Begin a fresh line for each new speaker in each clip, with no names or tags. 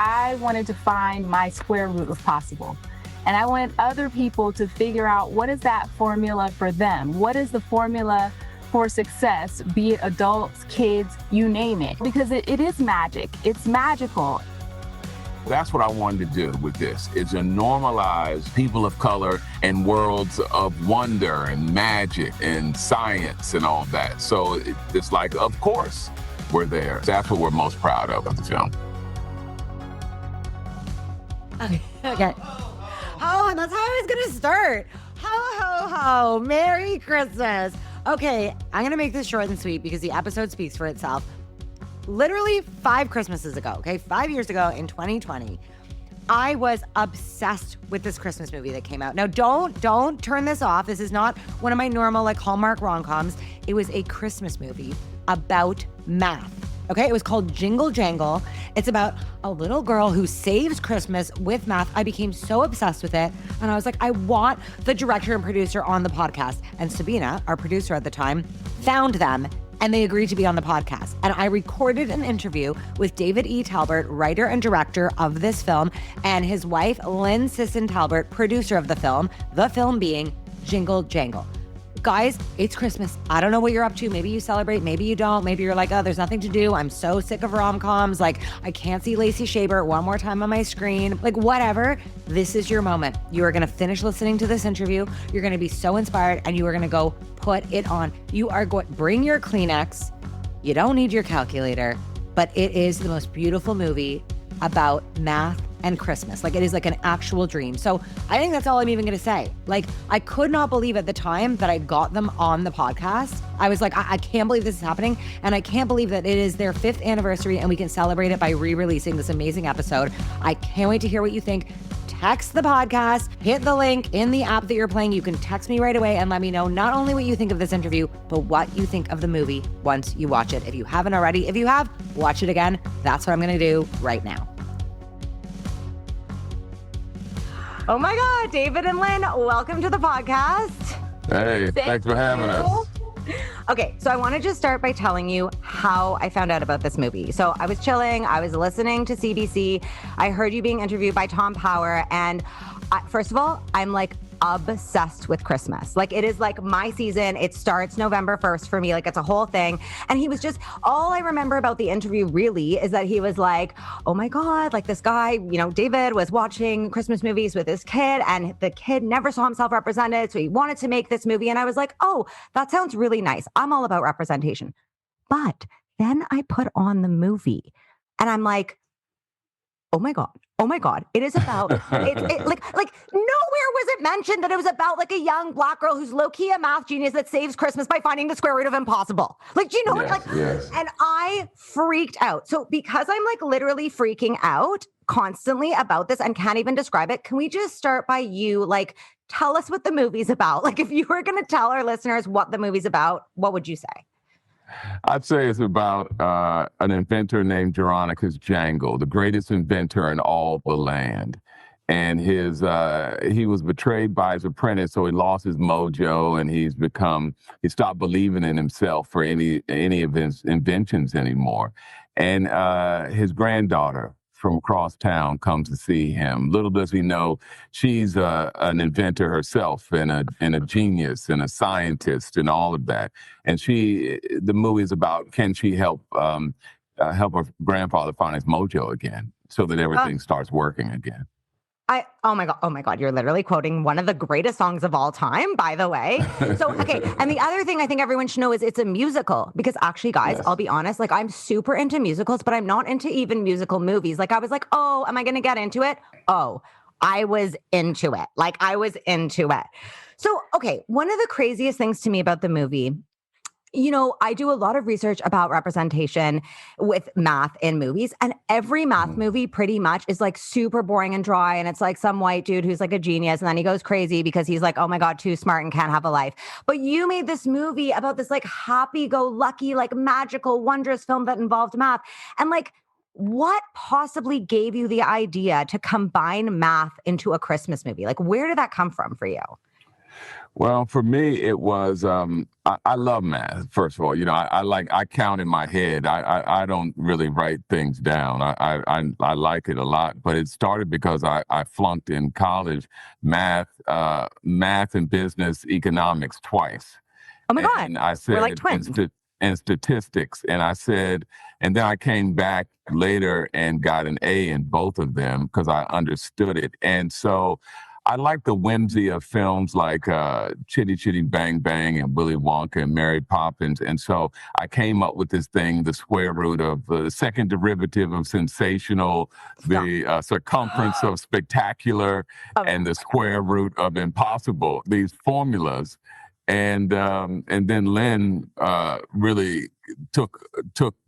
I wanted to find my square root if possible. And I wanted other people to figure out what is that formula for them? What is the formula for success, be it adults, kids, you name it? Because it is magic. It's magical.
That's what I wanted to do with this, is to normalize people of color and worlds of wonder and magic and science and all that. So it's like, of course, we're there. That's what we're most proud of the film.
Okay. Oh, and that's how I was going to start. Ho, ho, ho. Merry Christmas. Okay, I'm going to make this short and sweet because the episode speaks for itself. Literally 5 Christmases ago, okay, 5 years ago in 2020, I was obsessed with this Christmas movie that came out. Now, don't turn this off. This is not one of my normal, like, Hallmark romcoms. It was a Christmas movie about math. Okay, it was called Jingle Jangle. It's about a little girl who saves Christmas with math. I became so obsessed with it. And I was like, I want the director and producer on the podcast. And Sabina, our producer at the time, found them and they agreed to be on the podcast. And I recorded an interview with David E. Talbert, writer and director of this film, and his wife, Lynn Sisson Talbert, producer of the film being Jingle Jangle. Guys, it's Christmas. I don't know what you're up to. Maybe you celebrate, maybe you don't. Maybe you're like, oh, there's nothing to do. I'm so sick of rom-coms. Like, I can't see Lacey Shaber one more time on my screen. Like, whatever. This is your moment. You are going to finish listening to this interview. You're going to be so inspired and you are going to go put it on. You are going, bring your Kleenex. You don't need your calculator, but it is the most beautiful movie about math and Christmas. Like, it is like an actual dream. So I think that's all I'm even going to say. Like, I could not believe at the time that I got them on the podcast. I was like, I can't believe this is happening. And I can't believe that it is their 5th anniversary and we can celebrate it by re-releasing this amazing episode. I can't wait to hear what you think. Text the podcast, hit the link in the app that you're playing. You can text me right away and let me know not only what you think of this interview, but what you think of the movie once you watch it. If you haven't already, if you have, watch it again. That's what I'm going to do right now. Oh my God, David and Lynn, welcome to the podcast.
Hey, thanks for having us.
Okay, so I want to just start by telling you how I found out about this movie. So I was chilling, I was listening to CBC. I heard you being interviewed by Tom Power. And first of all, I'm like obsessed with Christmas. Like, it is like my season. It starts November 1st for me. Like, it's a whole thing. And he was just, all I remember about the interview really is that he was like, oh my God, like this guy, you know, David was watching Christmas movies with his kid and the kid never saw himself represented. So he wanted to make this movie. And I was like, oh, that sounds really nice. I'm all about representation. But then I put on the movie and I'm like, oh my God. Oh my God. It is about, like nowhere was it mentioned that it was about like a young Black girl who's low-key a math genius that saves Christmas by finding the square root of impossible. Like, do you know what?
Yes.
And I freaked out. So because I'm like literally freaking out constantly about this and can't even describe it, can we just start by you, like, tell us what the movie's about? Like, if you were going to tell our listeners what the movie's about, what would you say?
I'd say it's about an inventor named Jeronicus Jangle, the greatest inventor in all the land. And he was betrayed by his apprentice, so he lost his mojo, and he stopped believing in himself for any of his inventions anymore. And his granddaughter from across town comes to see him. Little does he know, she's an inventor herself and a genius and a scientist and all of that. And the movie is about, can she help her grandfather find his mojo again so that everything starts working again.
Oh my God, you're literally quoting one of the greatest songs of all time, by the way. So, okay. And the other thing I think everyone should know is it's a musical, because actually, guys, yes. I'll be honest, like, I'm super into musicals, but I'm not into even musical movies. Like, I was like, oh, am I going to get into it? Oh, I was into it. Like, I was into it. So, okay. One of the craziest things to me about the movie, you know, I do a lot of research about representation with math in movies, and every math movie pretty much is like super boring and dry. And it's like some white dude who's like a genius, and then he goes crazy because he's like, oh my God, too smart and can't have a life. But you made this movie about this like happy-go-lucky, like magical, wondrous film that involved math. And like, what possibly gave you the idea to combine math into a Christmas movie? Like, where did that come from for you?
Well, for me, it was I love math. First of all, I count in my head. I don't really write things down. I like it a lot, but it started because I flunked in college math and business economics twice,
Oh my God,
and I
we're like
said
twins.
and statistics, and I said, and then I came back later and got an A in both of them because I understood it, and so. I like the whimsy of films like Chitty Chitty Bang Bang and Willy Wonka and Mary Poppins. And so I came up with this thing, the square root of the second derivative of sensational, the circumference of spectacular, and the square root of impossible, these formulas. And then Lynn really took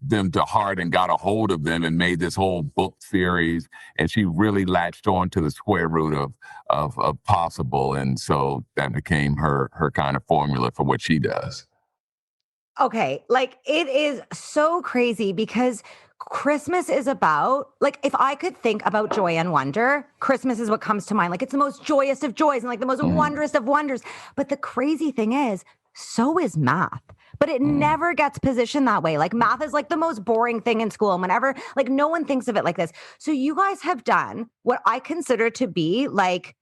them to heart and got a hold of them and made this whole book series. And she really latched on to the square root of possible. And so that became her kind of formula for what she does.
Okay, like it is so crazy because Christmas is about, like, if I could think about joy and wonder, Christmas is what comes to mind. Like, it's the most joyous of joys and like the most wondrous of wonders. But the crazy thing is, so is math. But it never gets positioned that way. Like, math is like the most boring thing in school. And whenever, like, no one thinks of it like this. So you guys have done what I consider to be like,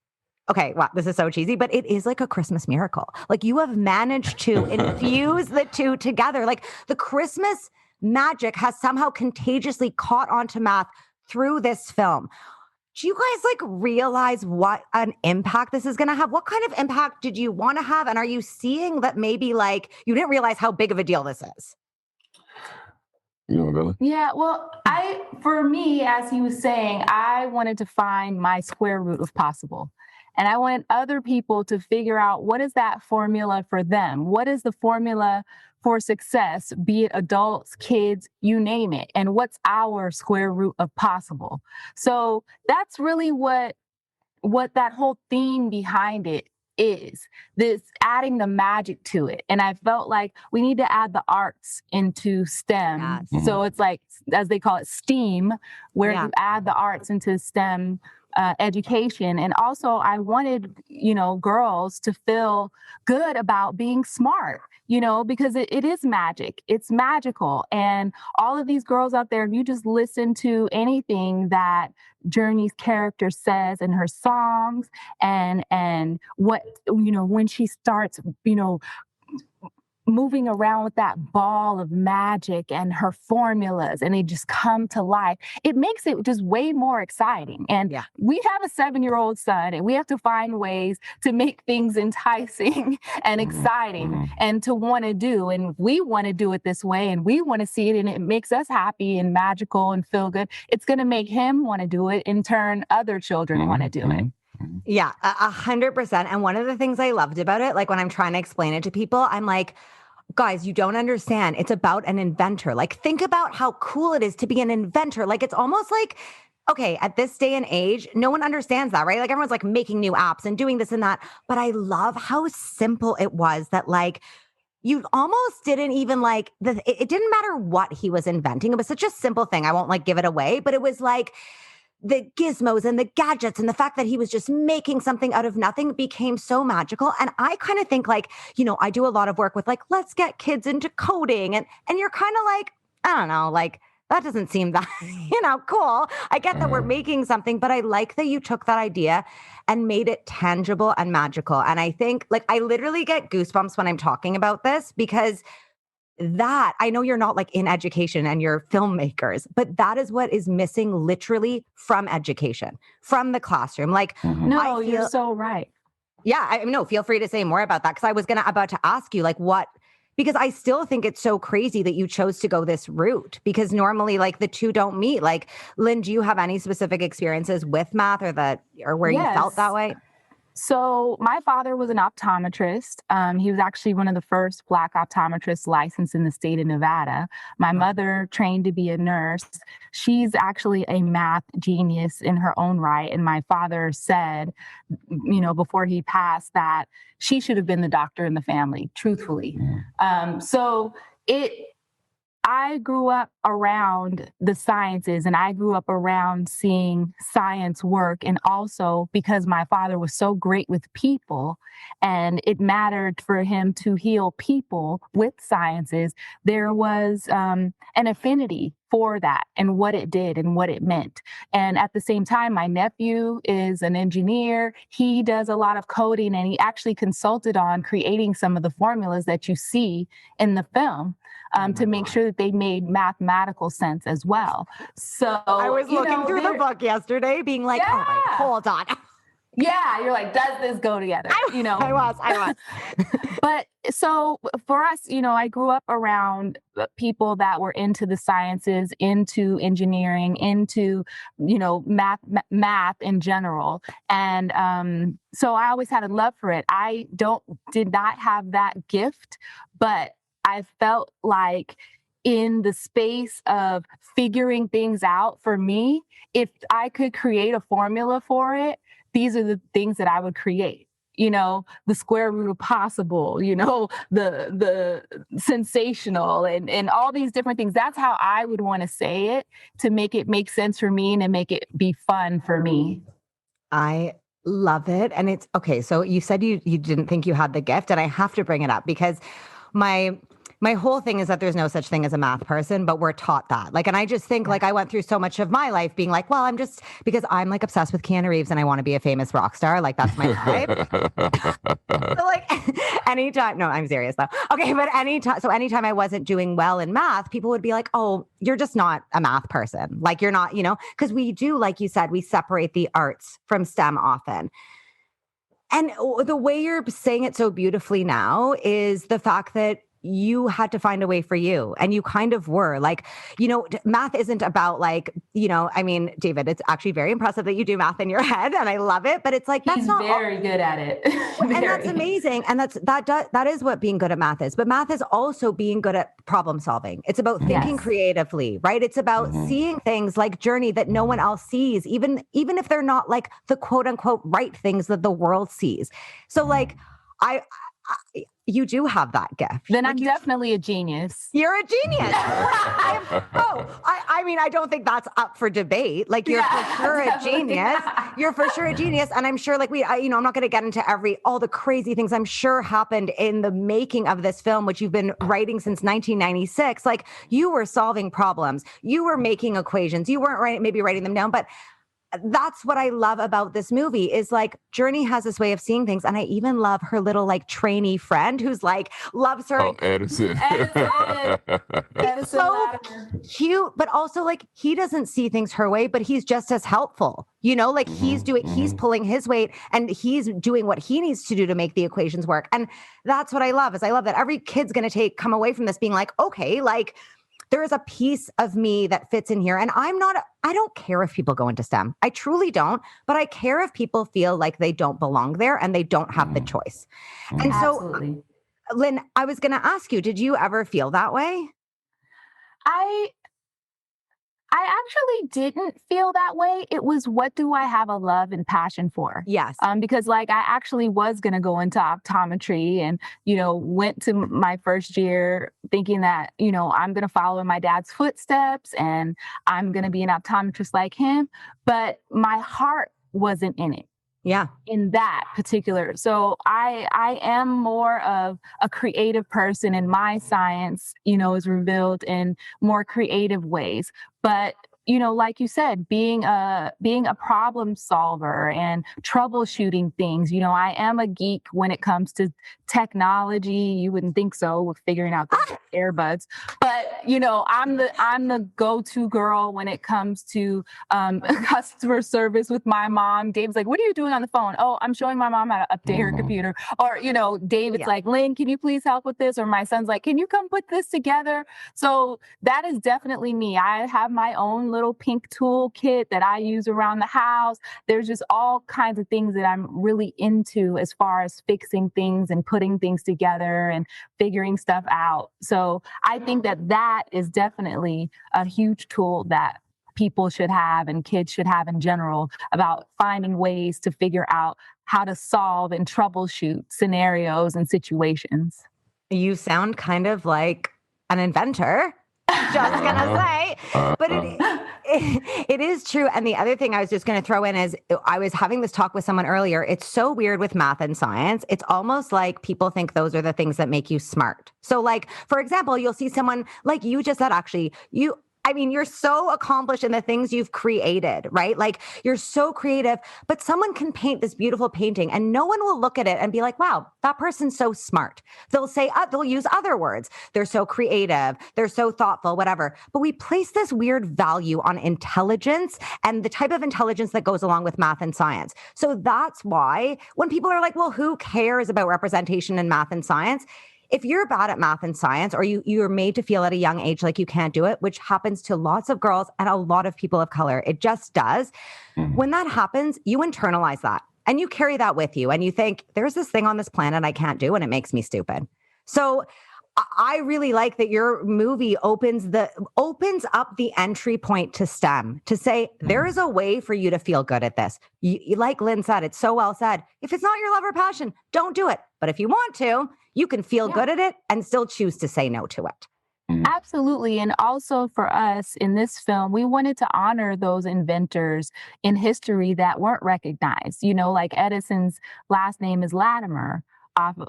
okay, wow, this is so cheesy, but it is like a Christmas miracle. Like, you have managed to infuse the two together. Like, the Christmas magic has somehow contagiously caught onto math through this film. Do you guys like realize what an impact this is going to have? What kind of impact did you want to have? And are you seeing that maybe like you didn't realize how big of a deal this is?
You know, Bella?
Yeah, well, for me, as he was saying, I wanted to find my square root of possible. And I wanted other people to figure out what is that formula for them? What is the formula for success, be it adults, kids, you name it? And what's our square root of possible? So that's really what that whole theme behind it is, this adding the magic to it. And I felt like we need to add the arts into STEM.
Yes.
So it's like, as they call it, STEAM, where
Yeah.
you add the arts into STEM education. And also I wanted, girls to feel good about being smart, because it is magic. It's magical. And all of these girls out there, if you just listen to anything that Journey's character says in her songs and what, when she starts, moving around with that ball of magic and her formulas and they just come to life, it makes it just way more exciting. And we have a 7-year-old son and we have to find ways to make things enticing and exciting and to want to do. And we want to do it this way and we want to see it and it makes us happy and magical and feel good. It's going to make him want to do it. In turn, other children want to do it.
Yeah, 100%. And one of the things I loved about it, like when I'm trying to explain it to people, I'm like, guys, you don't understand. It's about an inventor. Like, think about how cool it is to be an inventor. Like, it's almost like, okay, at this day and age, no one understands that, right? Like, everyone's like making new apps and doing this and that. But I love how simple it was that, like, you almost didn't even like it didn't matter what he was inventing. It was such a simple thing. I won't like give it away, but it was like, the gizmos and the gadgets and the fact that he was just making something out of nothing became so magical. And I kind of think like, I do a lot of work with like, let's get kids into coding. And you're kind of like, I don't know, like that doesn't seem that, cool. I get that we're making something, but I like that you took that idea and made it tangible and magical. And I think like, I literally get goosebumps when I'm talking about this because that I know you're not like in education and you're filmmakers, but that is what is missing literally from education, from the classroom. Like,
no, you're so right.
Yeah, I know. Feel free to say more about that because I was about to ask you like what, because I still think it's so crazy that you chose to go this route because normally like the two don't meet. Like, Lynn, do you have any specific experiences with math or where you felt that way?
So my father was an optometrist. He was actually one of the first Black optometrists licensed in the state of Nevada. My mother trained to be a nurse. She's actually a math genius in her own right. And my father said, before he passed that she should have been the doctor in the family, truthfully. So I grew up around the sciences and I grew up around seeing science work. And also because my father was so great with people and it mattered for him to heal people with sciences, there was an affinity for that and what it did and what it meant. And at the same time, my nephew is an engineer. He does a lot of coding and he actually consulted on creating some of the formulas that you see in the film. To make sure that they made mathematical sense as well. So
I was looking through the book yesterday, being like, "Oh, wait, hold on."
Yeah, you're like, does this go together?
I was.
But so for us, I grew up around people that were into the sciences, into engineering, into, math in general. And so I always had a love for it. I did not have that gift, but I felt like in the space of figuring things out for me, if I could create a formula for it, these are the things that I would create. The square root of possible, the sensational and all these different things. That's how I would want to say it to make it make sense for me and to make it be fun for me.
I love it. And it's okay. So you said you didn't think you had the gift, and I have to bring it up because my whole thing is that there's no such thing as a math person, but we're taught that. Like, and I just think like I went through so much of my life being like, well, I'm just because I'm like obsessed with Keanu Reeves and I want to be a famous rock star. Like that's my type. So like anytime, no, I'm serious though. Okay. But anytime I wasn't doing well in math, people would be like, oh, you're just not a math person. Like you're not, because we do, like you said, we separate the arts from STEM often. And the way you're saying it so beautifully now is the fact that you had to find a way for you. And you kind of were like, math isn't about like, I mean, David, it's actually very impressive that you do math in your head and I love it, but it's like, that's not
very good at it.
And that's amazing. And that is what being good at math is. But math is also being good at problem solving. It's about thinking creatively, right? It's about seeing things like journey that no one else sees, even if they're not like the quote unquote right things that the world sees. So like, you do have that gift.
Then I'm definitely a genius.
You're a genius. I mean, I don't think that's up for debate. Like you're for sure a genius. Yeah. You're for sure a genius. And I'm sure like I'm not going to get into all the crazy things I'm sure happened in the making of this film, which you've been writing since 1996. Like you were solving problems. You were making equations. You weren't maybe writing them down, but that's what I love about this movie is like Journey has this way of seeing things. And I even love her little like trainee friend who's like loves her.
Oh, Edison.
Edison so cute, but also like he doesn't see things her way, but he's just as helpful. Like he's pulling his weight and he's doing what he needs to do to make the equations work. And that's what I love is I love that every kid's going to come away from this being like, okay, like there is a piece of me that fits in here. And I don't care if people go into STEM. I truly don't, but I care if people feel like they don't belong there and they don't have the choice. And so, Lynn, I was going to ask you, did you ever feel that way?
I actually didn't feel that way. It was, what do I have a love and passion for?
Yes.
Because like I actually was going to go into optometry and, went to my first year thinking that, I'm going to follow in my dad's footsteps and I'm going to be an optometrist like him. But my heart wasn't in it.
Yeah.
In that particular. So I am more of a creative person and my science, is revealed in more creative ways. But like you said, being a problem solver and troubleshooting things, I am a geek when it comes to technology. You wouldn't think so with figuring out the earbuds, but I'm the go-to girl when it comes to customer service with my mom. Dave's like, what are you doing on the phone? Oh, I'm showing my mom how to update her computer. Or, David's like, Lynn, can you please help with this? Or my son's like, can you come put this together? So that is definitely me. I have my own little pink toolkit that I use around the house. There's just all kinds of things that I'm really into as far as fixing things and putting things together and figuring stuff out. So I think that is definitely a huge tool that people should have and kids should have in general about finding ways to figure out how to solve and troubleshoot scenarios and situations.
You sound kind of like an inventor. Just gonna say, but it is true. And the other thing I was just going to throw in is I was having this talk with someone earlier. It's so weird with math and science. It's almost like people think those are the things that make you smart. So like, for example, you'll see someone like you just said, actually, you're so accomplished in the things you've created, right? Like you're so creative, but someone can paint this beautiful painting and no one will look at it and be like, wow, that person's so smart. They'll say, they'll use other words. They're so creative. They're so thoughtful, whatever. But we place this weird value on intelligence and the type of intelligence that goes along with math and science. So that's why when people are like, well, who cares about representation in math and science? If you're bad at math and science, or you're made to feel at a young age like you can't do it, which happens to lots of girls and a lot of people of color, it just does. When that happens, you internalize that and you carry that with you and you think, there's this thing on this planet I can't do and it makes me stupid. So I really like that your movie opens up the entry point to STEM to say, there is a way for you to feel good at this. You, like Lynn said, it's so well said. If it's not your love or passion, don't do it. But if you want to, you can feel good at it and still choose to say no to it.
Absolutely. And also for us in this film, we wanted to honor those inventors in history that weren't recognized. Like Edison's last name is Latimer,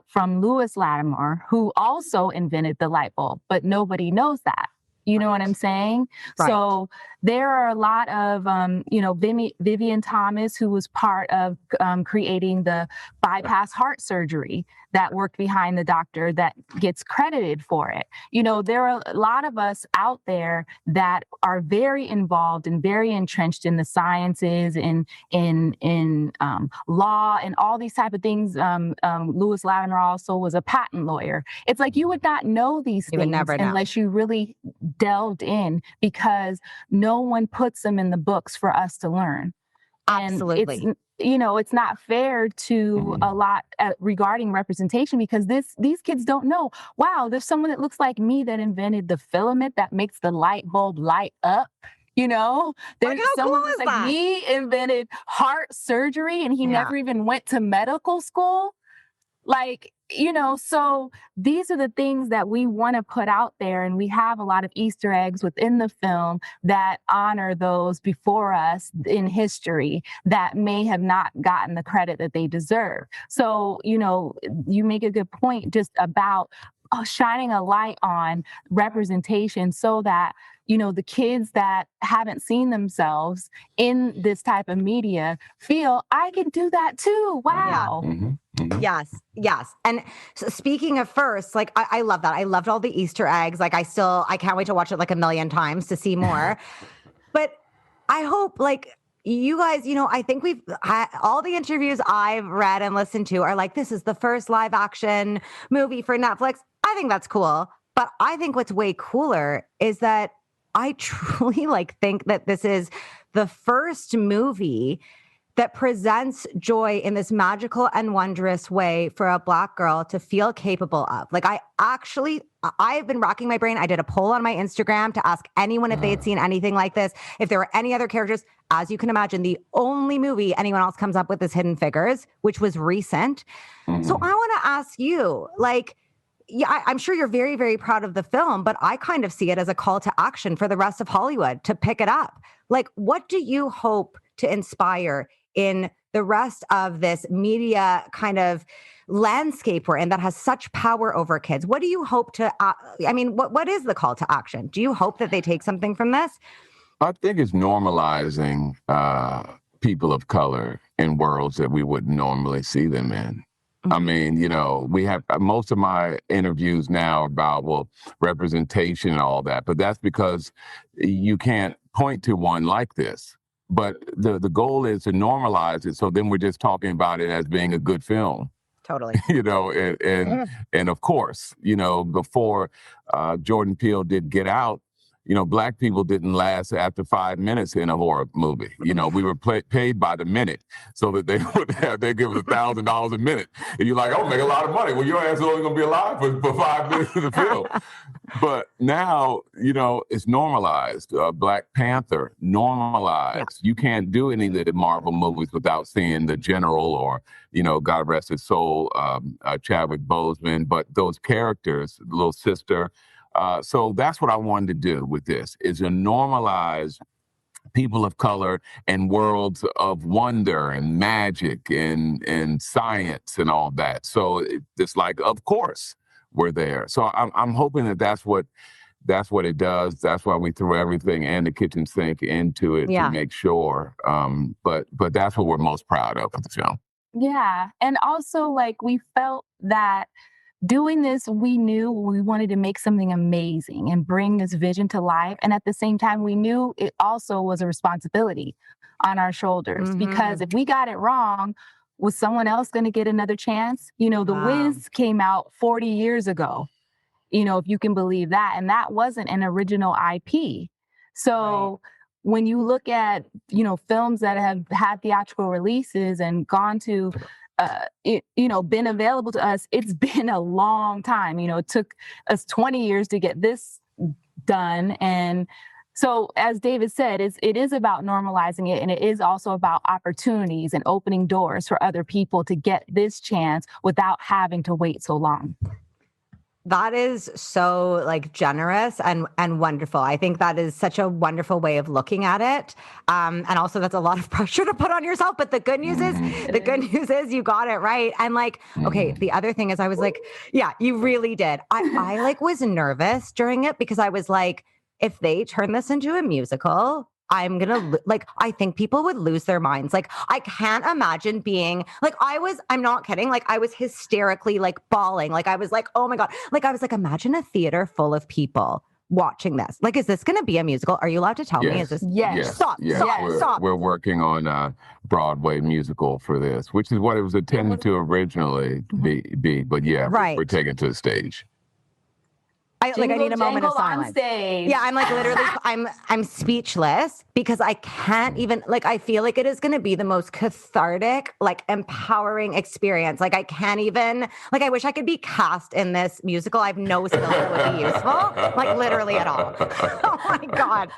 from Lewis Latimer, who also invented the light bulb, but nobody knows that. You know what I'm saying? Right. So there are a lot of, Vivian Thomas, who was part of creating the bypass heart surgery that worked behind the doctor that gets credited for it. There are a lot of us out there that are very involved and very entrenched in the sciences and in law and all these type of things. Lewis Latimer also was a patent lawyer. It's like you would not know these things unless you really delved in, because no one puts them in the books for us to learn.
Absolutely.
And it's not fair to a lot regarding representation, because these kids don't know, wow, there's someone that looks like me that invented the filament that makes the light bulb light up. There's someone that's like me invented heart surgery and he never even went to medical school. So these are the things that we want to put out there. And we have a lot of Easter eggs within the film that honor those before us in history that may have not gotten the credit that they deserve. So, you make a good point just about shining a light on representation so that, the kids that haven't seen themselves in this type of media feel, I can do that too. Wow.
Yeah. Yes. And so speaking of first, I love that. I loved all the Easter eggs. I can't wait to watch it a million times to see more. But I hope you guys, I think we've had all the interviews I've read and listened to are this is the first live action movie for Netflix. I think that's cool. But I think what's way cooler is that I truly think that this is the first movie that presents joy in this magical and wondrous way for a Black girl to feel capable of. I've been racking my brain. I did a poll on my Instagram to ask anyone if they had seen anything like this, if there were any other characters. As you can imagine, the only movie anyone else comes up with is Hidden Figures, which was recent. So I want to ask you, I'm sure you're very, very proud of the film, but I kind of see it as a call to action for the rest of Hollywood to pick it up. What do you hope to inspire in the rest of this media kind of landscape we're in that has such power over kids? What do you hope to, what is the call to action? Do you hope that they take something from this?
I think it's normalizing people of color in worlds that we wouldn't normally see them in. I mean, we have most of my interviews now about, representation and all that, but that's because you can't point to one like this. But the goal is to normalize it. So then we're just talking about it as being a good film.
Totally.
And of course, before Jordan Peele did Get Out, Black people didn't last after 5 minutes in a horror movie. We were paid by the minute, so that they give us $1,000 a minute. And you're like, oh, make a lot of money. Well, your ass is only going to be alive for 5 minutes of the film. But now, it's normalized. Black Panther, normalized. Yeah. You can't do any of the Marvel movies without seeing the General or, God rest his soul, Chadwick Boseman. But those characters, the little sister, So that's what I wanted to do with this, is to normalize people of color and worlds of wonder and magic and science and all that. So it's like, of course, we're there. So I'm hoping that that's what it does. That's why we throw everything and the kitchen sink into it to make sure. But that's what we're most proud of with the film.
Yeah. And also, like, we felt that doing this, we knew we wanted to make something amazing and bring this vision to life. And at the same time, we knew it also was a responsibility on our shoulders, because if we got it wrong, was someone else going to get another chance? You know, The Wiz came out 40 years ago, you know, if you can believe that. And that wasn't an original IP. So when you look at, you know, films that have had theatrical releases and gone to, been available to us, it's been a long time. You know, it took us 20 years to get this done. And so, as David said, it is about normalizing it. And it is also about opportunities and opening doors for other people to get this chance without having to wait so long.
That is so like generous and wonderful. I think that is such a wonderful way of looking at it. And also that's a lot of pressure to put on yourself. But the good news is you got it right. And like, okay, the other thing is I was like, yeah, you really did. I like was nervous during it because I was like, if they turn this into a musical, I'm going to, like, I think people would lose their minds. Like, I can't imagine being, like, I'm not kidding. Like, I was hysterically, like, bawling. Like, I was like, oh my God. Like, I was like, imagine a theater full of people watching this. Like, is this going to be a musical? Are you allowed to tell me? Is this?
Yes.
Stop.
We're working on a Broadway musical for this, which is what it was intended to originally be. But yeah, we're taking it to the stage.
I need a moment of silence.
On stage.
Yeah, I'm like literally, I'm speechless because I can't even, like, I feel like it is going to be the most cathartic, like empowering experience. Like I can't even, like I wish I could be cast in this musical. I have no skills that would be useful, like literally at all. Oh my God.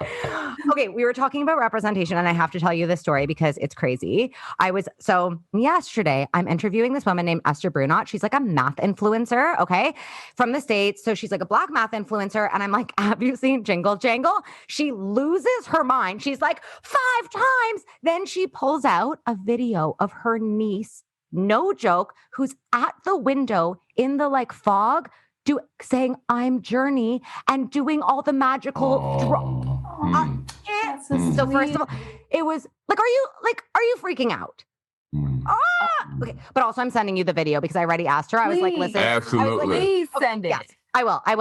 Okay, we were talking about representation and I have to tell you this story because it's crazy. So yesterday, I'm interviewing this woman named Esther Brunot. She's like a math influencer, okay, from the States. So she's like a Black math influencer. And I'm like, have you seen Jingle Jangle? She loses her mind. She's like 5 times. Then she pulls out a video of her niece, no joke, who's at the window in the like fog, saying I'm Journey and doing all the magical. So first of all, it was like, are you freaking out? Okay. But also I'm sending you the video because I already asked her. I was like, listen,
absolutely.
Please send it.
Yes. I will. I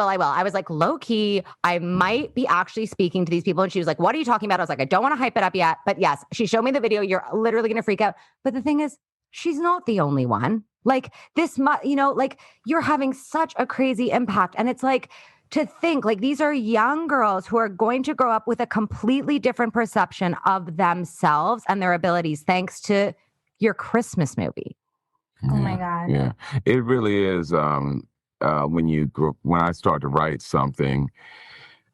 was like, low key, I might be actually speaking to these people. And she was like, what are you talking about? I was like, I don't want to hype it up yet. But yes, she showed me the video. You're literally going to freak out. But the thing is, she's not the only one. Like this, like you're having such a crazy impact. And it's like, to think like these are young girls who are going to grow up with a completely different perception of themselves and their abilities, thanks to your Christmas movie.
Oh my God.
Yeah, it really is. When I start to write something,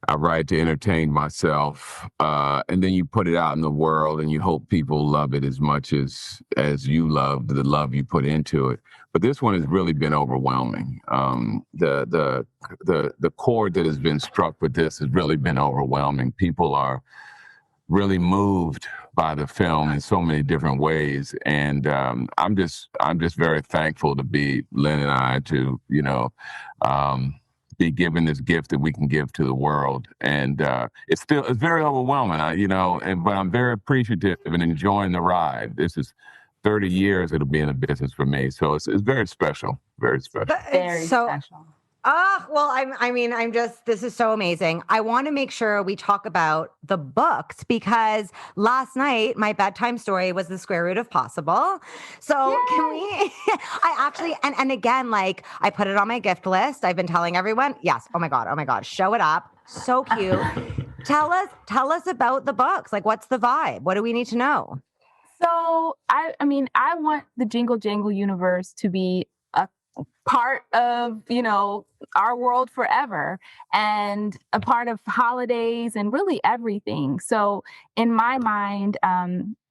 I write to entertain myself, and then you put it out in the world, and you hope people love it as much as you love the love you put into it. But this one has really been overwhelming. The chord that has been struck with this has really been overwhelming. People are really moved by the film in so many different ways, and I'm just very thankful to be Lynn and I to be given this gift that we can give to the world, and it's very overwhelming, but I'm very appreciative and enjoying the ride. This is 30 years it'll be in the business for me, so it's very special, very special.
Very special.
This is so amazing. I want to make sure we talk about the books because last night my bedtime story was The Square Root of Possible. So can we, and again, like I put it on my gift list. I've been telling everyone, yes. Oh my God. Show it up. So cute. Tell us about the books. Like, what's the vibe? What do we need to know?
So I want the Jingle Jangle universe to be a part of, our world forever and a part of holidays and really everything. So in my mind,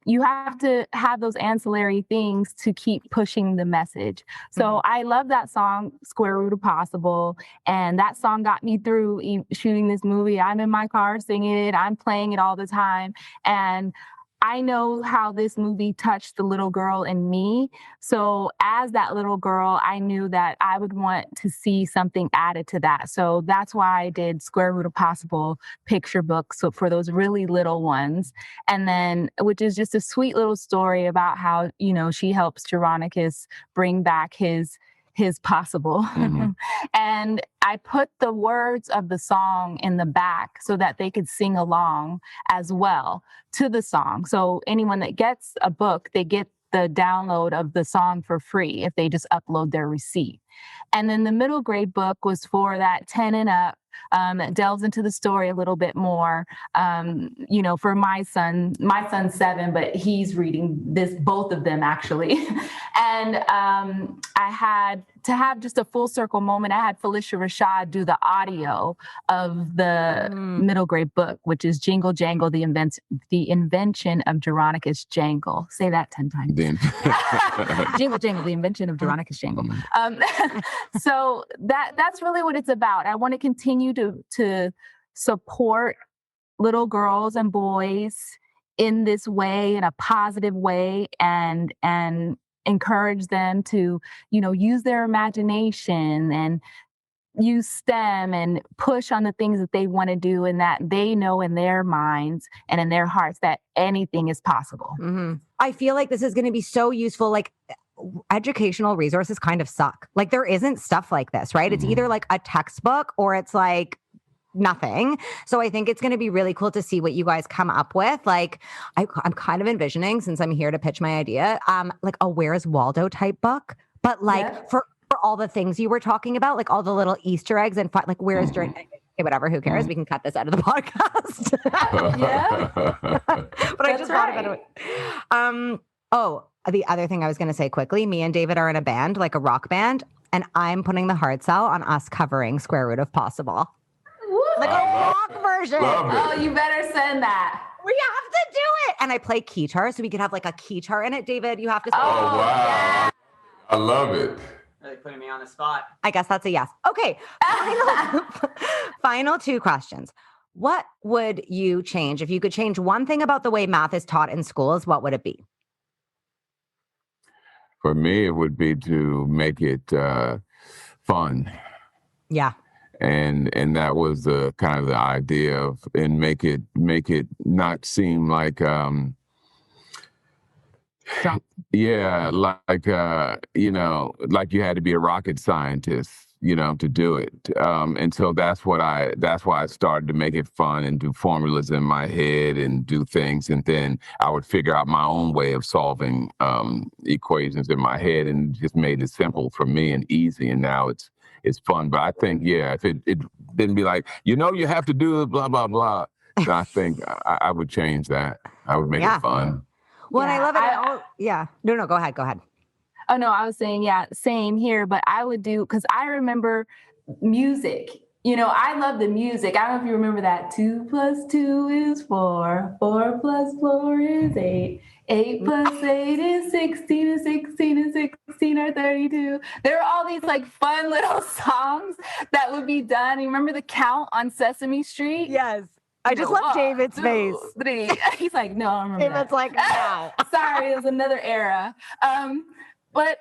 you have to have those ancillary things to keep pushing the message. So I love that song, Square Root of Possible. And that song got me through shooting this movie. I'm in my car singing it. I'm playing it all the time. And I know how this movie touched the little girl in me. So as that little girl, I knew that I would want to see something added to that. So that's why I did Square Root of Possible picture book. So for those really little ones. And then, which is just a sweet little story about how, she helps Geronicus bring back his possible. And I put the words of the song in the back so that they could sing along as well to the song. So anyone that gets a book, they get the download of the song for free if they just upload their receipt. And then the middle grade book was for that 10 and up, that delves into the story a little bit more. For my son's 7, but he's reading both of them actually. And I had to have just a full circle moment. I had Felicia Rashad do the audio of the middle grade book, which is Jingle Jangle, the invention of Geronicus Jangle. Say that 10 times. Jingle Jangle, the invention of Geronicus Jangle. So that's really what it's about. I want to continue to support little girls and boys in this way, in a positive way, and encourage them to, use their imagination and use STEM and push on the things that they want to do, and that they know in their minds and in their hearts that anything is possible.
I feel like this is going to be so useful. Like, educational resources kind of suck. Like, there isn't stuff like this, right? It's either like a textbook or it's like nothing. So I think it's going to be really cool to see what you guys come up with. Like, I'm kind of envisioning, since I'm here to pitch my idea, like a Where's Waldo type book, but like for all the things you were talking about, like all the little Easter eggs and like where's during. Okay, whatever, who cares? We can cut this out of the podcast. But I just thought about it. The other thing I was going to say quickly, me and David are in a band, like a rock band, and I'm putting the heart cell on us covering Square Root of Possible. Like a rock version.
Oh, you better send that.
We have to do it. And I play guitar, so we could have like a guitar in it. David, you have to.
Oh, wow. Yeah. I love it.
Really putting me on the spot.
I guess that's a yes. Okay. Final 2 questions. What would you change? If you could change one thing about the way math is taught in schools, what would it be?
For me, it would be to make it fun.
Yeah.
And that was the kind of the idea of, and make it not seem like like like you had to be a rocket scientist, to do it. And so that's why I started to make it fun and do formulas in my head and do things, and then I would figure out my own way of solving equations in my head, and just made it simple for me and easy. And now it's fun. But I think, if it didn't be like, you have to do blah, blah, blah. So I think I would change that. I would make it fun.
Well, and I love it. No, go ahead.
Oh, no, I was saying, same here. But I would do, because I remember music. I love the music. I don't know if you remember that. 2 + 2 is 4. 4 + 4 is 8. 8 + 8 is 16. And 16 and 16 are 32. There were all these like fun little songs that would be done. You remember the count on Sesame Street?
Yes. I just love David's face.
3. He's like, no, I remember
David's like, no.
Sorry, it was another era. But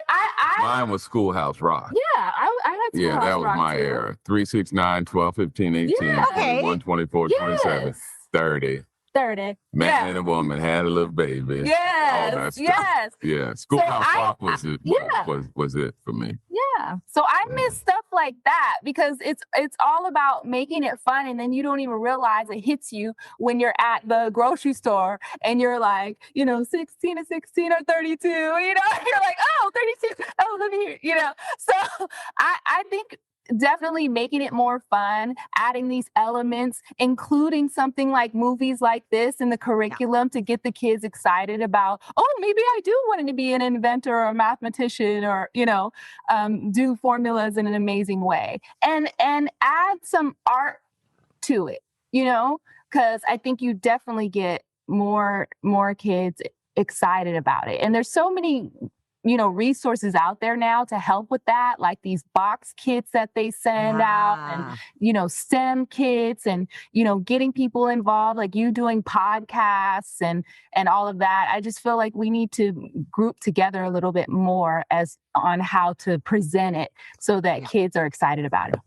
mine was Schoolhouse Rock.
Yeah, I had Schoolhouse Rock.
Yeah, that was my era. 3, 6, 9, 12, 15, 18, 21, 24, 27, 30. Man and a woman had a little baby.
Yes.
Yeah. Schoolhouse Rock was it for me.
Yeah. So I miss stuff like that, because it's all about making it fun, and then you don't even realize it hits you when you're at the grocery store and you're like, 16 and 16 are 32. You're like, oh, 32. Oh, let me hear. So I think definitely making it more fun, adding these elements, including something like movies like this in the curriculum to get the kids excited about, maybe I do want to be an inventor or a mathematician, or, do formulas in an amazing way, and add some art to it, because I think you definitely get more kids excited about it. And there's so many, resources out there now to help with that, like these box kits that they send out and, STEM kits and, getting people involved, like you doing podcasts and all of that. I just feel like we need to group together a little bit more on how to present it so that kids are excited about it.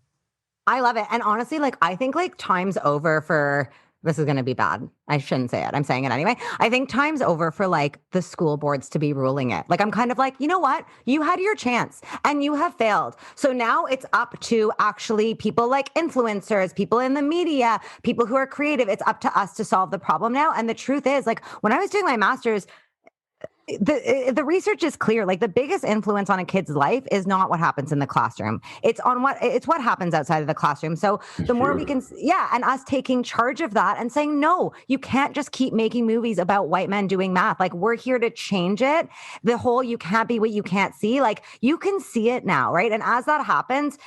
I love it. And honestly, like, I think like time's over for, this is going to be bad. I shouldn't say it. I'm saying it anyway. I think time's over for like the school boards to be ruling it. Like, I'm kind of like, you know what? You had your chance and you have failed. So now it's up to actually people like influencers, people in the media, people who are creative. It's up to us to solve the problem now. And the truth is, like, when I was doing my master's, the research is clear. Like, the biggest influence on a kid's life is not what happens in the classroom. It's what happens outside of the classroom. So the more we can, and us taking charge of that and saying, no, you can't just keep making movies about white men doing math. Like, we're here to change it. The whole, you can't be what you can't see. Like, you can see it now, right? And as that happens,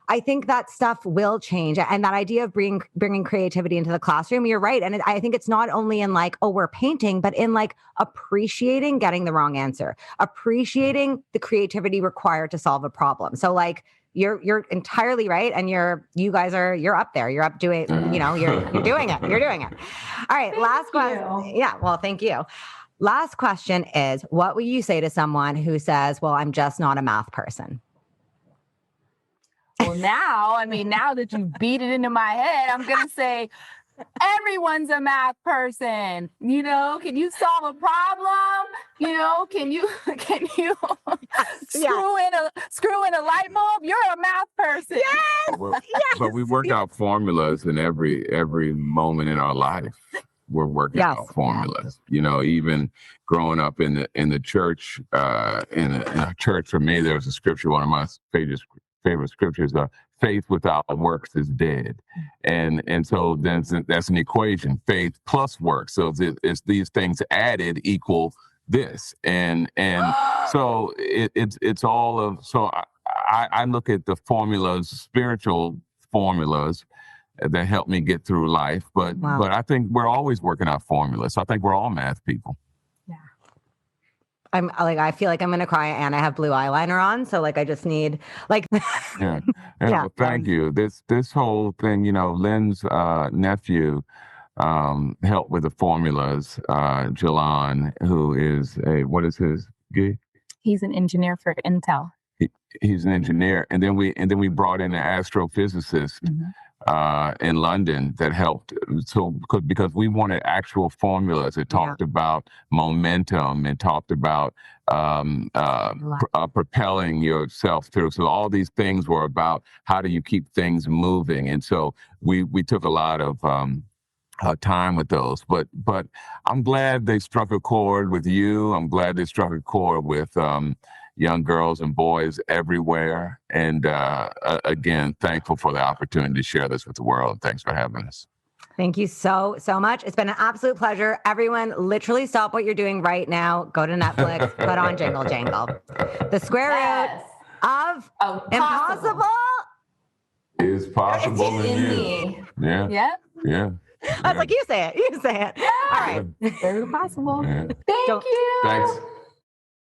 I think that stuff will change. And that idea of bringing creativity into the classroom, you're right. And I think it's not only in like, oh, we're painting, but in like appreciating getting the wrong answer, appreciating the creativity required to solve a problem. So like, you're entirely right. And you're up there. You're up doing, you're doing it. You're doing it. All right. Last question. Yeah. Well, thank you. Last question is, what will you say to someone who says, well, I'm just not a math person?
Well, now that you beat it into my head, I'm going to say everyone's a math person. Can you solve a problem? Can you screw in a light bulb? You're a math person.
Yes.
But we work out formulas in every moment in our life. We're working out formulas. Even growing up in the church, in a church, for me, there was a scripture, one of my favorite scriptures are, faith without works is dead. And so then that's an equation, faith plus works. So it's these things added equal this. And so it's all of, so I look at the formulas, spiritual formulas that help me get through life. But I think we're always working out formulas. So I think we're all math people.
I feel like I'm going to cry and I have blue eyeliner on. So like, I just need like,
Well, thank you. This whole thing, Lynn's nephew helped with the formulas, Jalan, who is what is his gig?
He's an engineer for Intel.
He's an engineer. And then we brought in an astrophysicist in London that helped. So because we wanted actual formulas. It talked about momentum and talked about propelling yourself through. So all these things were about how do you keep things moving. And so we took a lot of time with those. But I'm glad they struck a chord with you. I'm glad they struck a chord with young girls and boys everywhere. And again, thankful for the opportunity to share this with the world. Thanks for having us.
Thank you so much. It's been an absolute pleasure. Everyone, literally stop what you're doing right now. Go to Netflix, put on Jingle Jangle. The square root of impossible
is possible in you. Yeah.
I was like, you say it. All right.
Very possible.
Yeah.
Thank you.
Thanks.